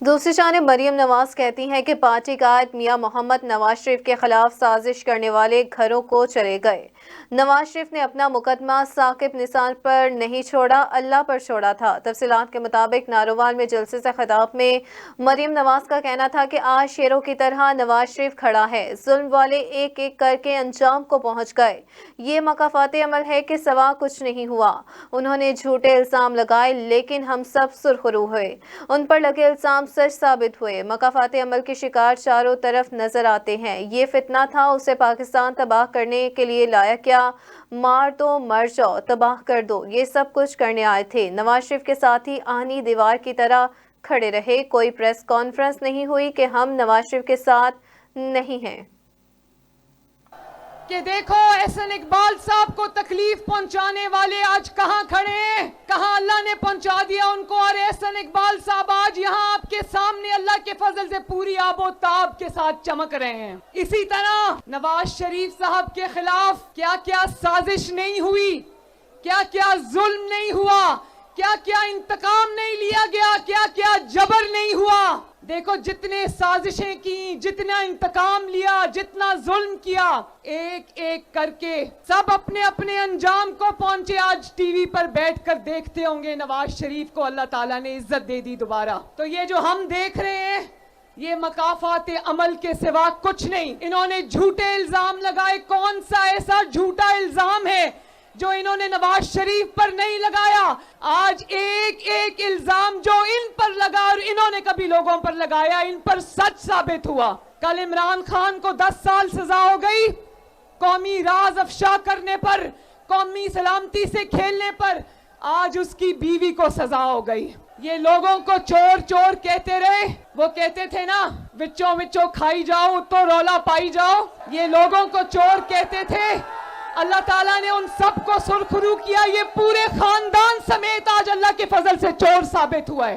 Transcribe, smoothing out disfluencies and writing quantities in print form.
دوسری جانب مریم نواز کہتی ہیں کہ پارٹی قائد میاں محمد نواز شریف کے خلاف سازش کرنے والے گھروں کو چلے گئے۔ نواز شریف نے اپنا مقدمہ ثاقب نثار پر نہیں چھوڑا، اللہ پر چھوڑا تھا۔ تفصیلات کے مطابق نارووال میں جلسے سے خطاب میں مریم نواز کا کہنا تھا کہ آج شیروں کی طرح نواز شریف کھڑا ہے، ظلم والے ایک ایک کر کے انجام کو پہنچ گئے، یہ مکافات عمل ہے کہ سوا کچھ نہیں ہوا۔ انہوں نے جھوٹے الزام لگائے لیکن ہم سب سرخرو ہوئے، ان پر لگے الزام سچ ثابت ہوئے۔ مکافات عمل کے شکار چاروں طرف نظر آتے ہیں۔ یہ فتنہ تھا، اسے پاکستان تباہ کرنے کے لیے لایا کیا؟ مار دو، مر جاؤ، تباہ کر دو، یہ سب کچھ کرنے آئے تھے۔ نواز شریف کے ساتھی آہنی دیوار کی طرح کھڑے رہے، کوئی پریس کانفرنس نہیں ہوئی کہ ہم نواز شریف کے ساتھ نہیں ہیں۔ کہ دیکھو احسن اقبال صاحب کو تکلیف پہنچانے والے آج کہاں کھڑے ہیں، کہاں اللہ نے پہنچا دیا ان کو، اور احسن اقبال صاحب آج یہاں آپ کے سامنے اللہ کے فضل سے پوری آب و تاب کے ساتھ چمک رہے ہیں۔ اسی طرح نواز شریف صاحب کے خلاف کیا کیا سازش نہیں ہوئی، کیا کیا ظلم نہیں ہوا، کیا کیا انتقام نہیں لیا گیا، کیا کیا جبر نہیں ہوا۔ دیکھو جتنے سازشیں کی، جتنا انتقام لیا، جتنا ظلم کیا، ایک ایک کر کے سب اپنے اپنے انجام کو پہنچے۔ آج ٹی وی پر بیٹھ کر دیکھتے ہوں گے نواز شریف کو اللہ تعالیٰ نے عزت دے دی دوبارہ۔ تو یہ جو ہم دیکھ رہے ہیں یہ مکافات عمل کے سوا کچھ نہیں۔ انہوں نے جھوٹے الزام لگائے، کون سا ایسا جھوٹا الزام ہے جو انہوں نے نواز شریف پر نہیں لگایا؟ آج ایک ایک الزام جو ان پر لگا اور انہوں نے کبھی لوگوں پر لگایا، ان پر سچ ثابت ہوا۔ کل عمران خان کو 10 سال سزا ہو گئی قومی راز افشا کرنے پر، قومی سلامتی سے کھیلنے پر، آج اس کی بیوی کو سزا ہو گئی۔ یہ لوگوں کو چور چور کہتے رہے، وہ کہتے تھے نا وچوں وچوں کھائی جاؤ تو رولا پائی جاؤ، یہ لوگوں کو چور کہتے تھے۔ اللہ تعالیٰ نے ان سب کو سرخرو کیا، یہ پورے خاندان سمیت آج اللہ کے فضل سے چور ثابت ہوا ہے۔